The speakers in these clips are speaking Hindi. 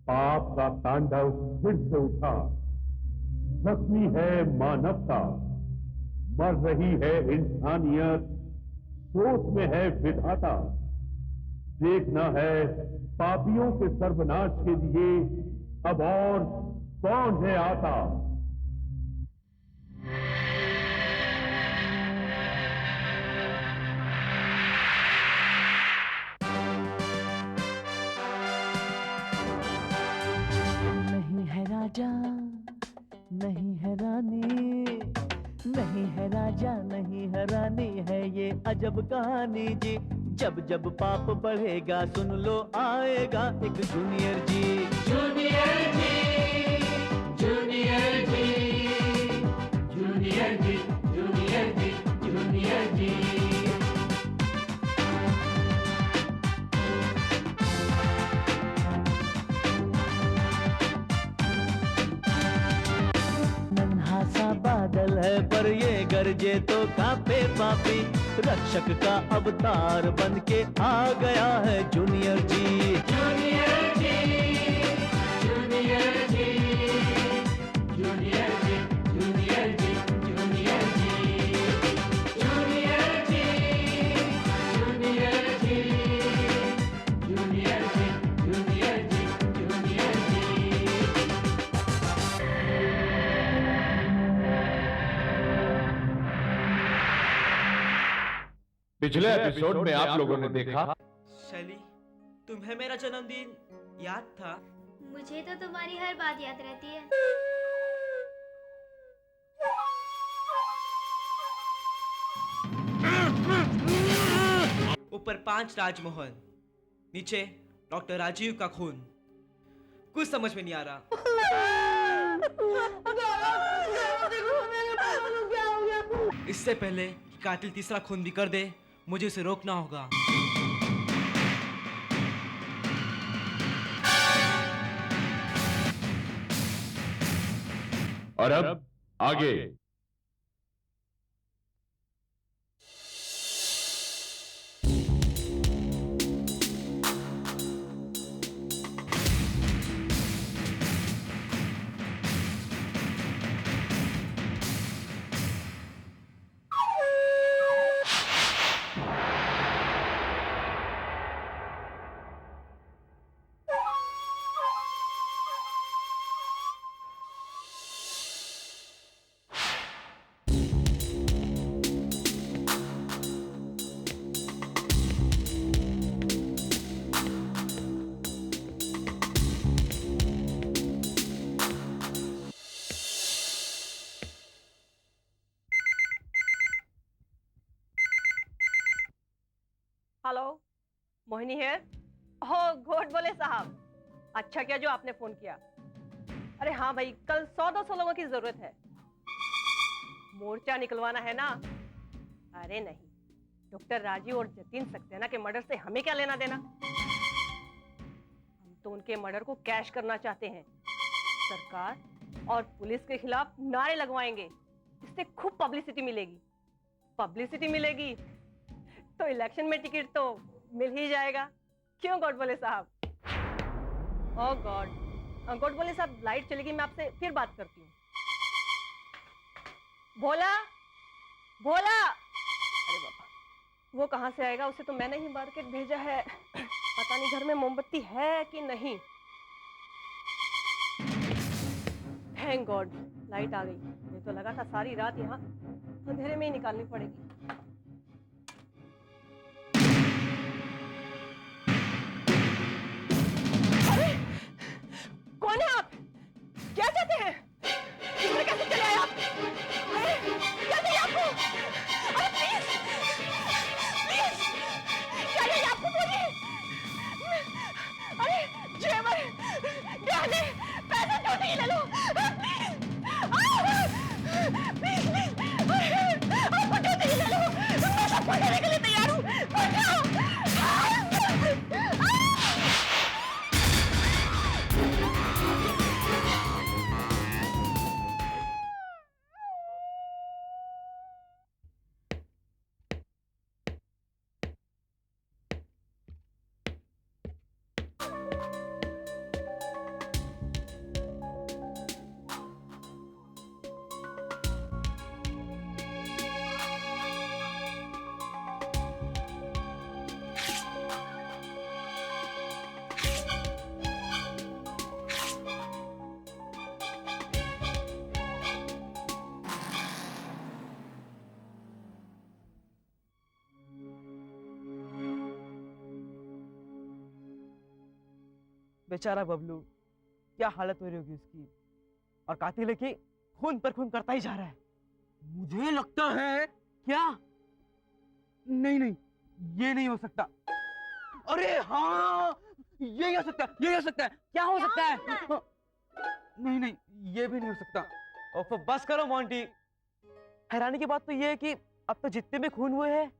पाप का तांडव फिर से उठा। जख्मी है मानवता, मर रही है इंसानियत, सोच में है विधाता। देखना है पापियों के सर्वनाश के लिए अब और कौन है आता। नहीं है राजा, नहीं है रानी, नहीं है राजा, नहीं है रानी, है ये अजब कहानी जी। जब जब पाप बढ़ेगा सुन लो आएगा एक जूनियर जी। जूनियर जी, जूनियर जी, जूनियर जी, जूनियर जी, जूनियर जी। नन्हा सा बादल है पर ये गरजे तो कांपे पापी। रक्षक का अवतार बन के आ गया है जूनियर जी। जूनियर जी, जूनियर जी, जूनियर जी, जूनियर जी, जूनियर जी, जूनियर जी, जूनियर जी, जूनियर जी, जूनियर जी, जूनियर जी। पिछले एपिसोड में आप लोगों ने देखा शैली, तुम्हें मेरा जन्मदिन याद था? मुझे तो तुम्हारी हर बात याद रहती है। ऊपर 5 राजमोहन, नीचे डॉक्टर राजीव का खून। कुछ समझ में नहीं आ रहा। इससे पहले कि कातिल तीसरा खून भी कर दे, मुझे उसे रोकना होगा। और अब आगे। हेलो, मोहिनी है। हो घोट बोले साहब, अच्छा किया जो आपने फोन किया। अरे हाँ भाई, कल 100-200 लोगों की जरूरत है। मोर्चा निकलवाना है ना? अरे नहीं, डॉक्टर राजीव और जतिन सक्सेना के मर्डर से हमें क्या लेना देना। हम तो उनके मर्डर को कैश करना चाहते हैं। सरकार और पुलिस के खिलाफ नारे लगवाएंगे, इससे खूब पब्लिसिटी मिलेगी। पब्लिसिटी मिलेगी तो इलेक्शन में टिकट तो मिल ही जाएगा। क्यों गॉड बोले साहब? ओह गॉड, गॉड बोले साहब लाइट चलेगी, मैं आपसे फिर बात करती हूँ। भोला, भोला, अरे बाबा, वो कहाँ से आएगा? उसे तो मैंने ही मार्केट भेजा है। पता नहीं घर में मोमबत्ती है कि नहीं। थैंक गॉड लाइट आ गई, नहीं तो लगा था सारी रात यहाँ अंधेरे में ही निकालनी पड़ेगी। कौन है आप? क्या चाहते हैं? इसमें कैसे चले आए आप? अरे क्या चाहिए आपको? अरे प्लीज, प्लीज, क्या चाहिए आपको? बोलिए। अरे जेवर, गहने, पैसे जो चाहिए ले लो। प्लीज, प्लीज, प्लीज, आपको जो चाहिए ले लो। मैं सबको देने के लिए तैयार हूँ। बेचारा बबलू, क्या हालत हो रही होगी उसकी। और कातिल है कि खून पर खून करता ही जा रहा है। मुझे लगता है क्या, नहीं नहीं, ये नहीं हो सकता। अरे हाँ, ये हो सकता है, ये हो सकता है। क्या हो सकता है? नहीं नहीं, ये भी नहीं हो सकता। ओफो, बस करो मोंटी। हैरानी की बात तो ये है कि अब तक जितने भी खून हुए हैं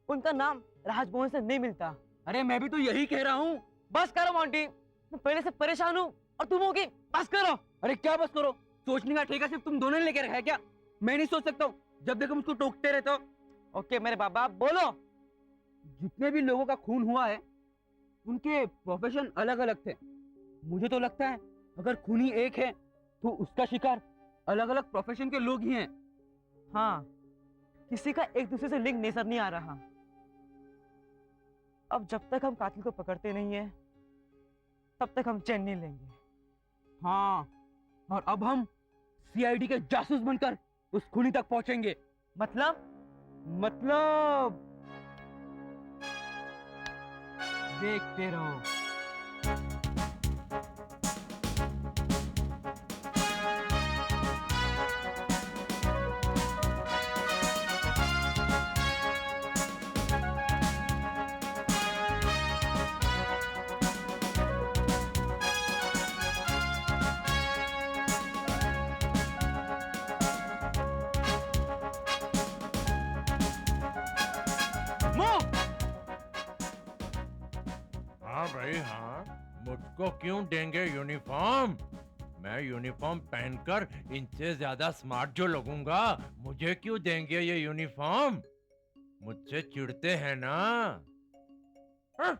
उनका नाम राजमोहन से नहीं मिलता। अरे मैं भी तो यही कह रहा हूँ। बस करो मोंटी, मैं पहले से परेशान हूँ और तुम होगी। बस करो। अरे क्या बस करो? सोचने का ठेका सिर्फ तुम दोनों ने लेकर रखा है क्या? मैं नहीं सोच सकता हूँ, जब देखो मुझको टोकते रहते हो। ओके मेरे बाबा, बोलो। जितने भी लोगों का खून हुआ है उनके प्रोफेशन अलग अलग थे। मुझे तो लगता है अगर खूनी एक है तो उसका शिकार अलग अलग प्रोफेशन के लोग ही हैं। हाँ, किसी का एक दूसरे से लिंक नजर नहीं आ रहा। अब जब तक हम कातिल को पकड़ते नहीं है तब तक हम चैन नहीं लेंगे। हाँ, और अब हम सीआईडी के जासूस बनकर उस खूनी तक पहुंचेंगे। मतलब देखते रहो। हाँ भाई हाँ, मुझको क्यों देंगे यूनिफॉर्म? मैं यूनिफॉर्म पहनकर इनसे ज्यादा स्मार्ट जो लगूंगा, मुझे क्यों देंगे ये यूनिफॉर्म? मुझसे चिढ़ते हैं ना? हाँ?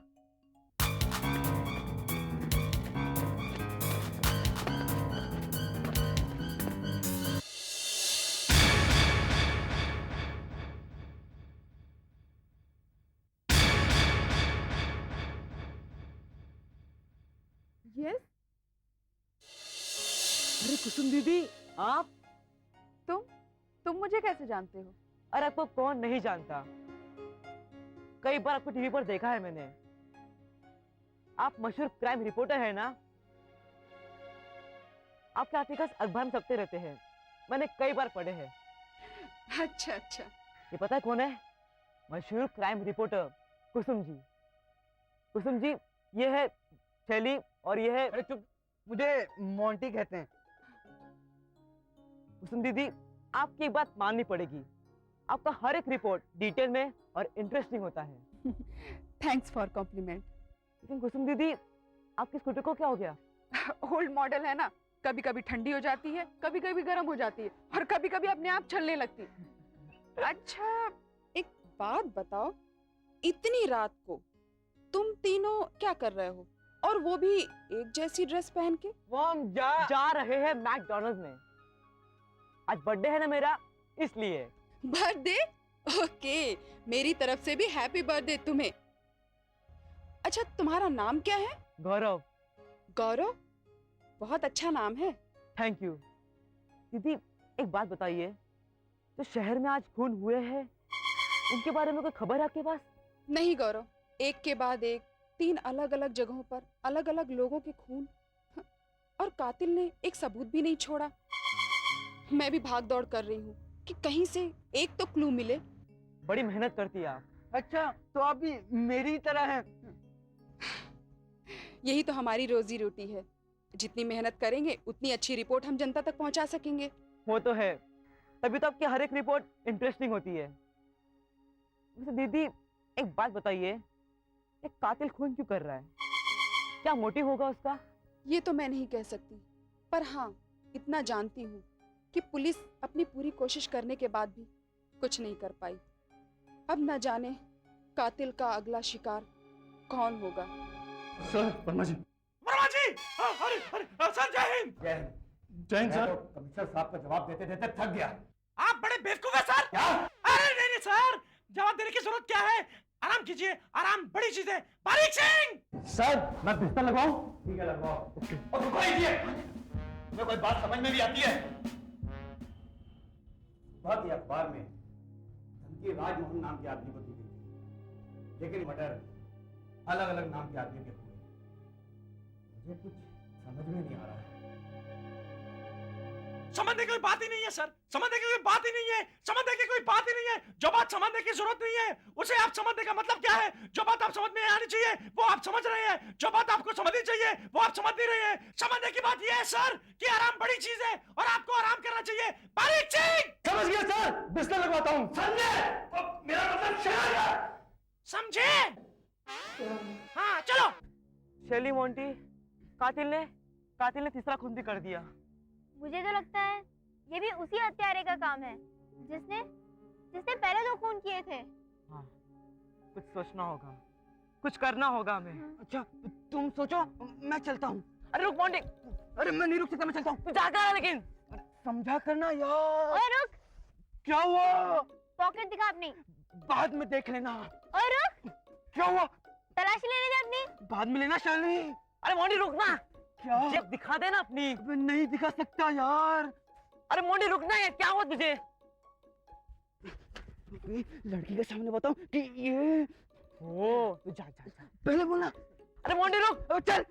यस, अरे कुसुम दीदी, आप? तुम मुझे कैसे जानते हो? अरे आपको कौन नहीं जानता, कई बार आपको टीवी पर देखा है मैंने। आप मशहूर क्राइम रिपोर्टर है ना? आपके आर्टिकल्स अखबार में छपते रहते हैं, मैंने कई बार पढ़े हैं। अच्छा अच्छा। ये पता है कौन है? मशहूर क्राइम रिपोर्टर कुसुम जी। कुसुम जी, ये है शैली और ये है। अरे चुप, मुझे मोंटी कहते हैं। कुसुम दीदी, आपकी एक बात माननी पड़ेगी, आपका हर एक रिपोर्ट डिटेल में और इंटरेस्टिंग होता है। Thanks for compliment. लेकिन कुसुम दीदी, आपकी स्कूटर को क्या हो गया? ओल्ड मॉडल है ना, कभी कभी ठंडी हो जाती है, कभी कभी गर्म हो जाती है और कभी कभी अपने आप चलने लगती है। अच्छा, एक बात बताओ, इतनी रात को तुम तीनों क्या कर रहे हो, और वो भी एक जैसी ड्रेस पहन के? वो हम जा रहे हैं मैकडॉनल्ड्स में। आज बर्थडे है ना मेरा, इसलिए। बर्थडे? ओके, मेरी तरफ से भी हैप्पी बर्थडे तुम्हें। अच्छा, तुम्हारा नाम क्या है? गौरव। गौरव? बहुत अच्छा नाम है। Thank you. दीदी, एक बात बताइए, जो शहर में आज खून हुए हैं उनके बारे में कोई खबर है आपके पास? नहीं गौरव, एक के बाद एक 3 अलग अलग जगहों पर अलग अलग लोगों के खून, और कातिल ने एक सबूत भी नहीं छोड़ा। मैं भी भाग दौड़ कर रही हूँ कि कहीं से एक तो क्लू मिले। बड़ी मेहनत करती है आप। अच्छा, तो आप भी मेरी तरह हैं। यही तो हमारी रोजी रोटी है, जितनी मेहनत करेंगे उतनी अच्छी रिपोर्ट हम जनता तक पहुंचा सकेंगे। वो तो है, तभी तो आपकी हर एक रिपोर्ट इंटरेस्टिंग होती है। वैसे दीदी, एक बात बताइए, एक कातिल खून क्यों कर रहा है? क्या मोटिव होगा उसका? ये तो मैं नहीं कह सकती, पर हाँ इतना जानती हूँ कि पुलिस अपनी पूरी कोशिश करने के बाद भी कुछ नहीं कर पाई। अब न जाने कातिल का अगला शिकार कौन होगा। सर, वर्मा जी। वर्मा जी! अरे सर, जय हिंद! जय हिंद सर। कमिश्नर साहब का जवाब देते देते थक गया। आप बड़े बेवकूफ हैं सर! क्या? अरे नहीं नहीं सर, जवाब देने की जरूरत क्या है? आराम कीजिए, आराम बड़ी चीज है। बारीक सिंह! सर, मैं बिस्तर लगाऊं? ठीक है, लगवाओ। और रुको लीजिए, तुम्हें कोई बात समझ में भी आती है? बात ये अखबार में धमकी राजमोहन नाम के आदमी को दी गई थी, लेकिन मर्डर अलग अलग नाम के आदमी के हुए। मुझे कुछ समझ में नहीं आ रहा है। समझने की कोई बात ही नहीं है सर, समझने की कोई बात ही नहीं है, समझने की कोई बात ही नहीं है। जो बात समझने की जरूरत नहीं है उसे आप समझने का मतलब क्या है? जो बात आप समझ में आनी चाहिए वो आप समझ रहे हैं, जो बात आपको समझनी चाहिए वो आप समझ नहीं रहे हैं। समझने की बात यह है सर कि आराम बड़ी चीज है और आपको आराम करना चाहिए। बारीक चीज। समझ गया सर, बिस्तर लगवाता हूँ। समझे? मेरा मतलब समझे? हाँ चलो। शैली मोंटी, कातिल ने तीसरा खून भी कर दिया। मुझे तो लगता है ये भी उसी हत्यारे का काम है जिसने पहले 2 खून किए थे। हाँ, कुछ सोचना होगा, कुछ करना होगा हमें। अच्छा तुम सोचो, मैं चलता हूँ। अरे रुक मोंटी, अरे मैं नहीं रुक सकता, मैं चलता हूँ। तू जा कर लेकिन समझा करना यार। ओए रुक। क्या हुआ? पॉकेट दिखा अपनी। बाद में देख लेना। ओए रुक। क्या हुआ? तलाशी लेने दे अपनी। बाद में लेना शैली। अरे मोंटी रुकना। क्या? जेब दिखा देना अपनी। नहीं दिखा सकता यार। अरे मोंटी रुकना है, क्या हुआ तुझे? लड़की के सामने बताऊं कि ये ओ तू जा जा जा पहले बोलना। अरे मोंटी रुक, चल।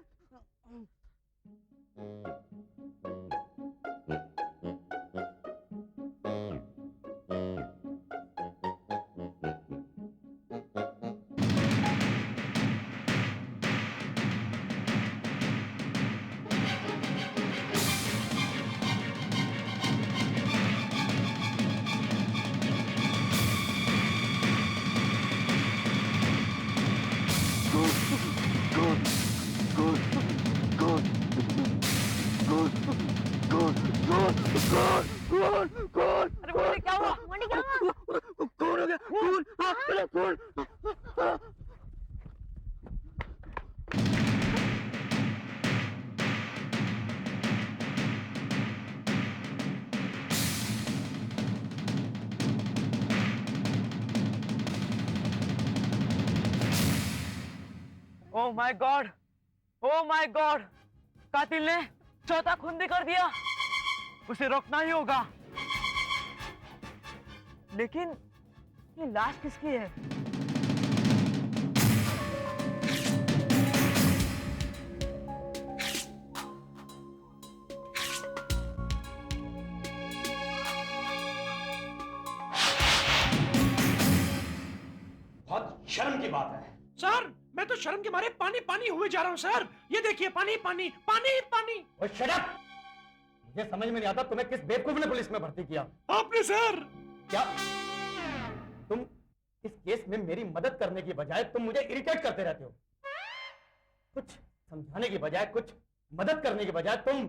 अरे मोंटी क्या हुआ? मोंटी क्या हुआ? कौन हो गया? कौन? हाँ, चलो कौन? Oh my God, oh my God, कातिल ने चौथा खून भी कर दिया। उसे रोकना ही होगा। लेकिन ये लाश किसकी है? बहुत शर्म की बात है। सर मैं तो शर्म के मारे पानी पानी हुए जा रहा हूँ सर। ये देखिए पानी पानी पानी पानी। Shut up! मुझे समझ में नहीं आता तुम्हें किस बेवकूफ ने पुलिस में भर्ती किया। आपने सर। क्या तुम इस केस में मेरी मदद करने की बजाय तुम मुझे इरिटेट करते रहते हो? कुछ समझाने की बजाय, कुछ मदद करने की बजाय तुम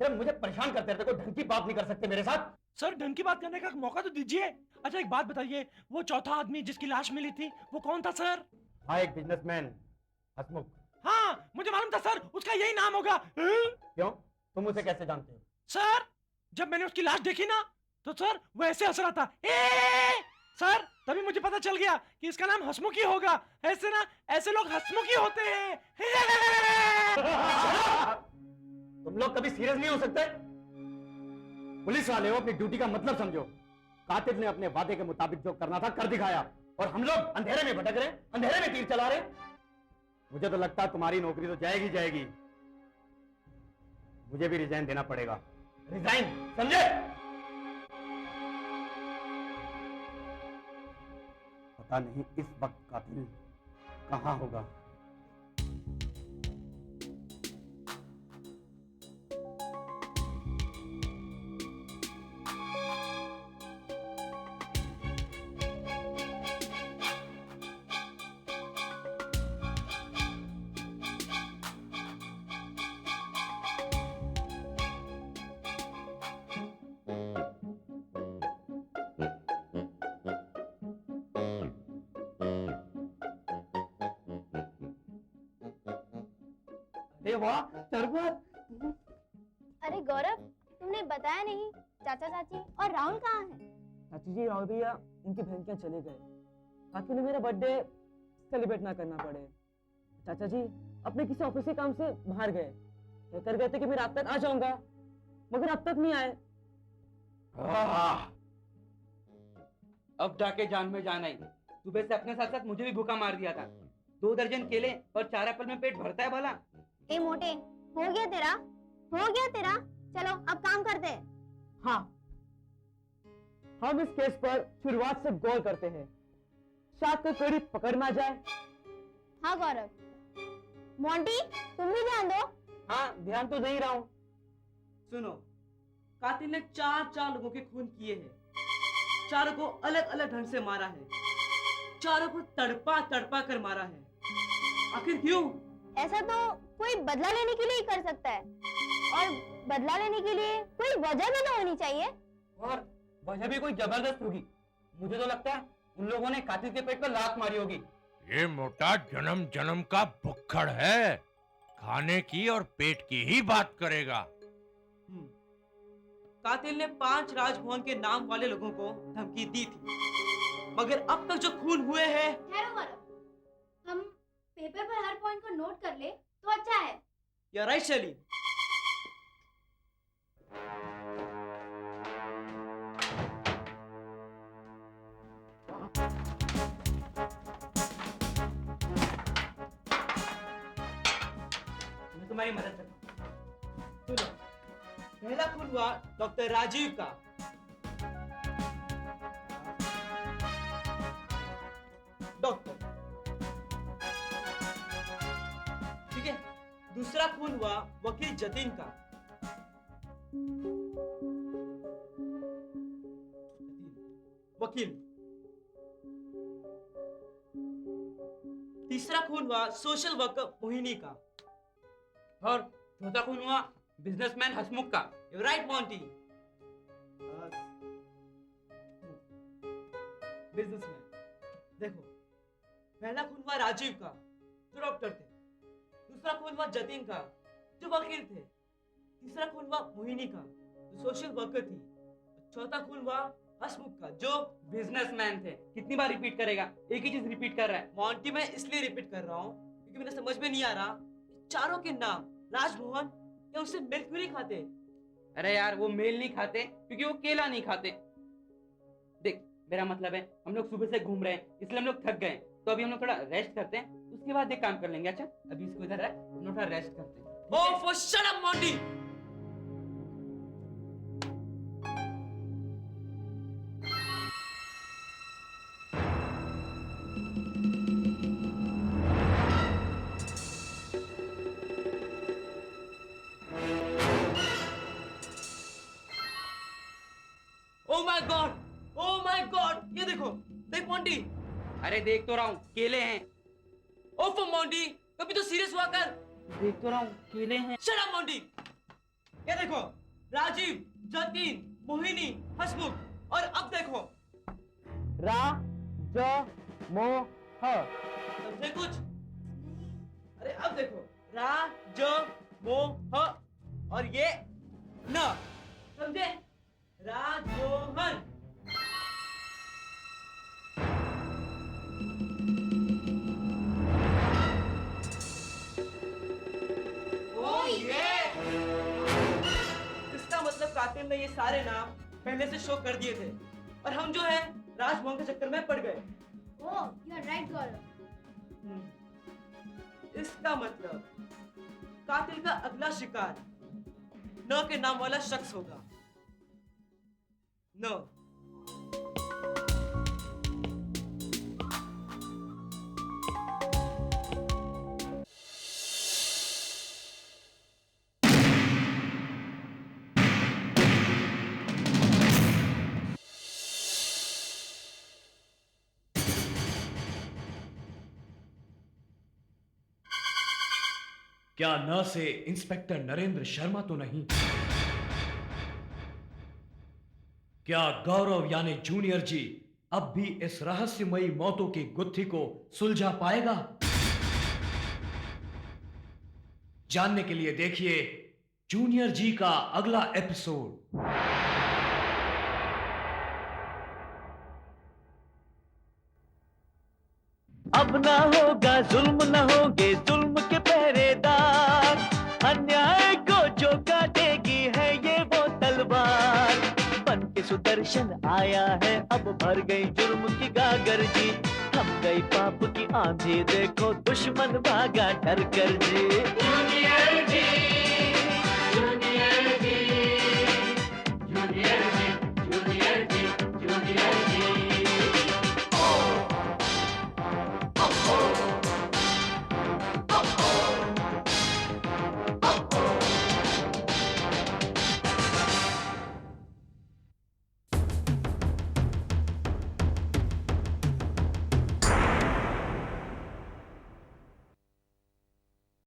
सिर्फ मुझे परेशान करते रहते हो। कोई ढंग की बात नहीं कर सकते मेरे साथ? सर ढंग की बात करने का मौका तो दीजिए। अच्छा एक बात बताइए, वो चौथा आदमी जिसकी लाश मिली थी वो कौन था सर? हाँ, एक बिजनेसमैन हसमुख। हाँ मुझे मालूम था सर, उसका यही नाम होगा। क्यों, तुम उसे कैसे जानते हो? सर जब मैंने उसकी लाश देखी ना तो सर वो ऐसे हंस रहा था। सर तभी मुझे पता चल गया कि इसका नाम हसमुखी होगा। ऐसे ना, ऐसे लोग हसमुखी होते हैं। तुम लोग कभी सीरियस नहीं हो सकते? पुलिस वाले हो, अपनी ड्यूटी का मतलब समझो। कातिल ने अपने वादे के मुताबिक जो करना था कर दिखाया और हम लोग अंधेरे में भटक रहे, अंधेरे में तीर चला रहे। मुझे तो लगता है तुम्हारी नौकरी तो जाएगी जाएगी। मुझे भी रिजाइन देना पड़ेगा। रिजाइन, समझे? पता नहीं इस वक्त कातिल कहां होगा। वाह शरबत। अरे गौरव, तुमने बताया नहीं चाचा चाची और राहुल कहाँ है? चाची जी, राहुल भैया उनकी बहन के यहाँ चले गए ताकि उन्हें मेरा बर्थडे सेलिब्रेट ना करना पड़े। चाचा जी अपने किसी ऑफिस के काम से बाहर गए, कहकर गए थे कि मैं रात तक आ जाऊंगा, मगर अब तक नहीं आए। अब जाके जान में जान आई। सुबह से अपने साथ साथ मुझे भी भूखा मार दिया था। 2 दर्जन केले और 4 एप्पल में पेट भरता है भला? ए मोटे, हो गया तेरा? हो गया तेरा? चलो अब काम करते हैं। हाँ, हम इस केस पर शुरुआत से गौर करते हैं, शायद कोई कड़ी पकड़ ना जाए। हाँ गौरव। मोंटी, तुम भी ध्यान दो। हाँ, ध्यान तो दे ही रहा हूँ। सुनो, कातिल ने चार लोगों के खून किए हैं, चारों को अलग अलग ढंग से मारा है, चारों को तड़पा तड़पा कर मारा है। आखिर क्यों? ऐसा तो कोई बदला लेने के लिए ही कर सकता है, और बदला लेने के लिए कोई वजह भी ना होनी चाहिए। और वजह भी कोई जबरदस्त होगी। मुझे तो लगता है उन लोगों ने कातिल के पेट पर लात मारी होगी। ये मोटा जन्म जन्म का भुक्खड़ है, खाने की और पेट की ही बात करेगा। कातिल ने 5 राजभवन के नाम वाले लोगों को धमकी दी थी, मगर अब तक जो खून हुए हैं। ठहरो गौरव, हम पेपर पर हर पॉइंट को नोट कर ले तो अच्छा है। या राइट शैली? मैं तुम्हारी मदद करता हूँ। सुनो, पहला खून हुआ डॉक्टर राजीव का। डॉक्टर, ठीक है। दूसरा खून हुआ वकील जतिन का। वकील। तीसरा खून हुआ सोशल वर्कर मोहिनी का। और चौथा खून हुआ बिजनेसमैन हसमुख का। You're right, Monty. बिजनेसमैन। देखो, पहला खून हुआ राजीव का, जो डॉक्टर थे। दूसरा खून हुआ जतिन का, जो वकील थे। तीसरा खून हुआ मोहिनी का, जो सोशल वर्कर थी। चौथा खून हुआ हसमुख का, जो बिजनेसमैन थे। कितनी बार रिपीट करेगा? एक ही चीज रिपीट कर रहा है। मॉन्टी, मैं इसलिए रिपीट कर रहा हूँ क्योंकि मेरे समझ में नहीं आ रहा कि चारों के नाम राजमोहन या उससे मेल क्यों नहीं खाते। अरे यार, वो मेल नहीं खाते क्योंकि वो केला नहीं खाते। देख, मेरा मतलब है हम लोग सुबह से घूम रहे हैं, इसलिए हम लोग थक गए, तो अभी हम लोग थोड़ा रेस्ट करते हैं, उसके बाद एक काम कर लेंगे। अच्छा, अभी इसको इधर है, हम लोग थोड़ा रेस्ट करते हैं। Oh, for shut up, Monty! Oh my God! Oh my God! ये देखो, देख मॉन्टी। अरे देख तो रहा हूँ, केले हैं। ओफो मॉन्टी, कभी तो सीरियस हुआ कर। देख तो रहा हूँ, केले हैं। Shut up Monty. ये देखो, राजीव, जतिन, मोहिनी, हसमुख, और अब देखो रा ज मो ह। समझे कुछ? अरे अब देखो, रा ज मो ह, और ये न। समझे? राजमोहन। इसका मतलब कातिल ने ये सारे नाम पहले से शो कर दिए थे, और हम जो है राजभवन के चक्कर में पड़ गए। ओह, यू आर राइट गौरव। इसका मतलब कातिल का अगला शिकार न के नाम वाला शख्स होगा। न। क्या न से इंस्पेक्टर नरेंद्र शर्मा तो नहीं? क्या गौरव यानी जूनियर जी अब भी इस रहस्यमयी मौतों की गुत्थी को सुलझा पाएगा? जानने के लिए देखिए जूनियर जी का अगला एपिसोड। अब ना होगा जुल्म, न होंगे जुल्म के पहरेदार, अन्याय को जो काटेगी है ये वो तलवार, बन के सुधर दर्शन आया है, अब भर गई जुर्म की गागर जी, थम गई पाप की आंधी, देखो दुश्मन भागा डर कर जी। जूनियर जी